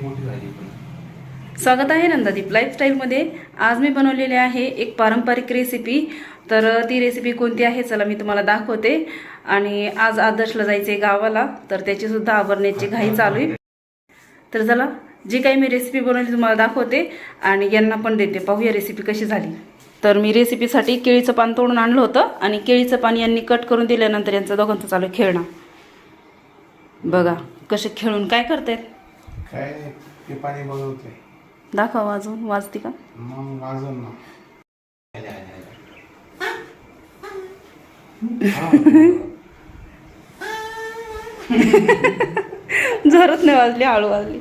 मोठी झाली पण. स्वागत आहे नंदादीप लाईफस्टाईलमध्ये. आज मी बनवलेली आहे एक पारंपरिक रेसिपी. तर ती रेसिपी कोणती आहे चला मी तुम्हाला दाखवते. आणि आज आदर्शला जायचे आहे गावाला, तर त्याची सुद्धा आवरण्याची घाई चालू आहे. तर चला जी काही मी रेसिपी बनवली तुम्हाला दाखवते आणि यांना पण देते, पाहूया रेसिपी कशी झाली. तर मी रेसिपीसाठी केळीचं पान तोडून आणलं होतं आणि केळीचं पान यांनी कट करून दिल्यानंतर यांचं दोघांचं चालू आहे खेळणं. बघा कसे खेळून काय करतायत. काय ते पाणी बघवते. दाखव वाजून, वाजते का मग वाजून ना. जोरात नाही वाजली, हळू वाजली.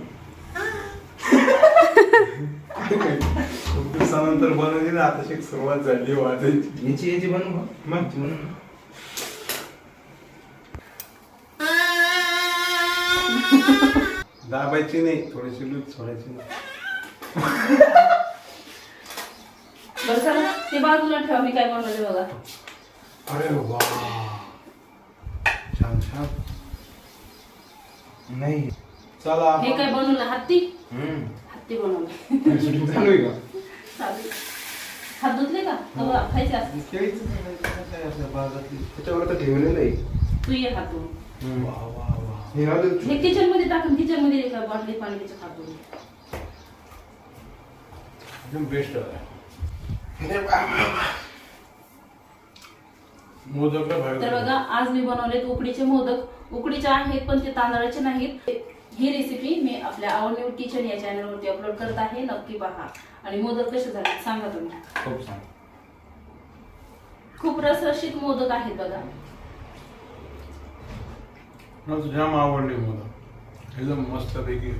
खूप दिवसानंतर बनवली ना, आता शिक सुरुवात झाली वाजायची. याची बनवू का? मग दाबायची नाही, थोडीशी लूज सोडायची नाही. बरं चला ते बाजूला ठेवा, मी काय बनवले बघा. अरे वा, छान छान. नाही चला हे काय बनवलं, हत्ती हत्ती बनवलं. चालू आहे का? चालेल. हात धुतले का बघा, खायचे असते. केळीचं काय असं बाजारातली त्याच्यावर तर ठेवलेलं आहे. तू ये हात धुवून. वा वा वा. हे राहू दे. हे किचन मध्ये टाकून, किचन मध्ये एका बाटली पाण्याचं हात धुवून. एकदम बेस्ट आहे. मोदक तर बघा आज मी बनवलेत उकडीचे मोदक. उकडीचे आहेत पण ते तांदळाचे नाहीत. ही रेसिपी मी आपल्या आवडनिवड किचन या चॅनलवरती अपलोड करत आहे, नक्की पहा. आणि मोदक कसे झाले सांगा तुम्ही. खूप छान. खूप रसरशीत मोदक आहेत बघा. मला जाम आवडले मोदक, एकदम मस्त पैकी.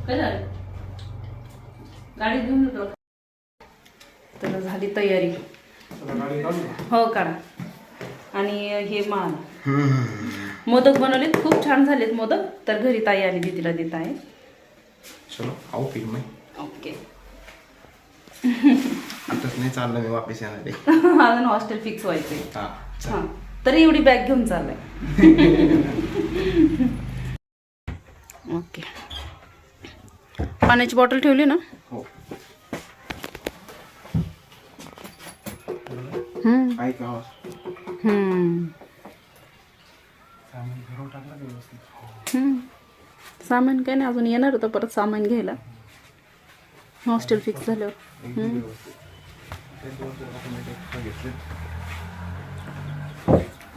काय झालं, गाडी घेऊन येतो. तर झाली तयारी. हो काढा. आणि हे मान मोदक बनवलेत, खूप छान झालेत मोदक. तर घरी ताई आली, दीदीला देत आहे. चलो आओ फिर मैं. ओके. आताच नाही चाललं, मी वापस येणार आहे. अजून हॉस्टेल फिक्स व्हायचंय. हा हा तरी एवढी बॅग घेऊन चाललाय. ओके. पाण्याची बॉटल ठेवली ना. हो. काय का आवाज? सामान भरून टाकला का व्यवस्थित? सामान काय नाही, अजून येणार होतं परत सामान घ्यायला हॉस्टेल फिक्स झाल्यावर.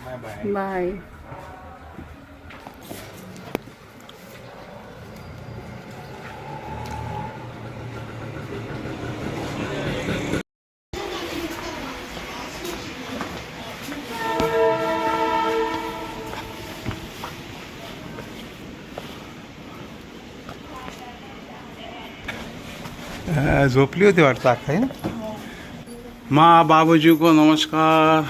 Bye bye. बाय. झोपली होती वाटतं अख्खा. माँ बाबूजी को नमस्कार.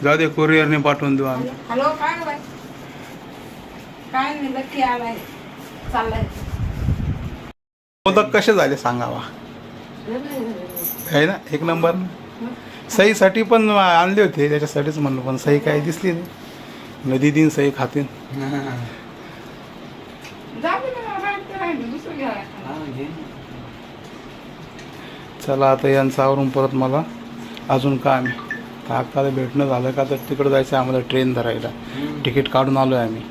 जाऊ दे, कुरिअरने पाठवून देऊ आम्ही. हॅलो, काय बाय, काय नाही, नक्की आलाय, चाललाय. मोदक कसे झाले सांगावा. आहे ना, एक नंबर. सईसाठी पण आणले होते, त्याच्यासाठीच म्हणलं, पण सई काही दिसली नाही. नदी दिन सई खातीन. चला आता यांचं आवरून परत मला अजून काम आहे. काकाला भेटणं झालं का तर तिकडं जायचं आहे आम्हाला, ट्रेन धरायला. तिकीट काढून आलो आहे आम्ही.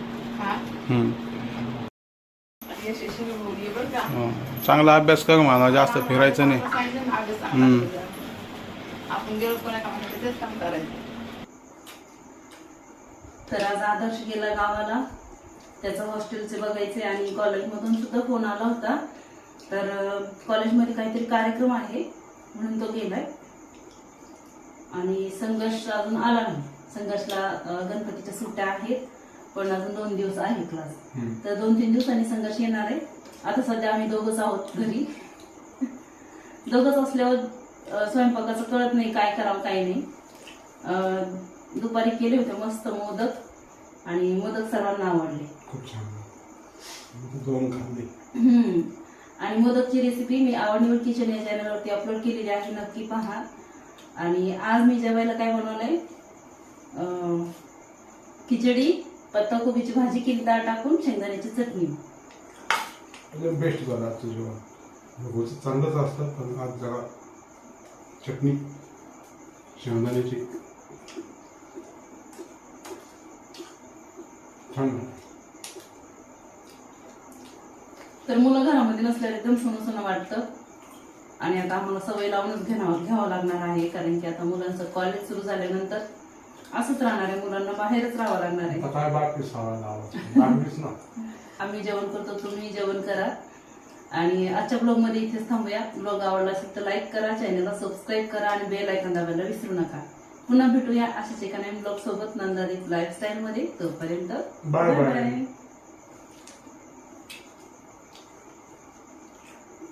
चांगला अभ्यास कर मला, जास्त फिरायचं नाही. तर आज आदर्श गेला गावाला, त्याचं हॉस्टेलचे बघायचे. आणि कॉलेजमधून सुद्धा फोन आला होता. तर कॉलेजमध्ये काहीतरी कार्यक्रम आहे म्हणून तो गेलाय. आणि संघर्ष अजून आला नाही. संघर्षला गणपतीच्या सुट्ट्या आहेत, पण अजून 2 दिवस आहे क्लास. तर 2-3 दिवसांनी संघर्ष येणार आहे. आता सध्या आम्ही दोघंच आहोत घरी. दोघंच असल्यावर स्वयंपाकाचं कळत नाही काय करावं काय नाही. दुपारी केले होते मस्त मोदक, आणि मोदक सर्वांना आवडले. खूप छान. 2 खाल्ले. आणि मोदकची रेसिपी मी आवडनिवड किचन या चॅनलवरती अपलोड केलेली आहे, नक्की पहा. आणि आज मी जेवायला काय बनवलंय, खिचडी, पत्ताकोबीची भाजी केली डाळ टाकून, शेंगदाण्याची चटणी. एकदम बेस्ट झालं आजचं जेवण. रोजचं चांगलंच असतं पण आज जरा चटणी शेंगदाण्याची छान. तर मुलं घरामध्ये नसल्यावर एकदम सोनं सोनं वाटतं आणि आता आम्हाला सवय लावूनच घ्यावं लागणार आहे, कारण की आता मुलांचं कॉलेज सुरू झाल्यानंतर असंच राहणार आहे, मुलांना बाहेरच राहावं लागणार आहे. आता काय बाकी बाकीच ना. आम्ही जेवण करतो, तुम्ही जेवण करा. आणि आजच्या ब्लॉगमध्ये इथेच थांबूया. ब्लॉग आवडला असेल तर लाईक करा, चॅनलला सबस्क्राईब करा आणि बेल आयकॉन दाबायला विसरू नका. पुन्हा भेटूया अशाच एका नवीन ब्लॉग सोबत नंदादीप लाईफस्टाईल मध्ये. तोपर्यंत बाय बाय. बाय.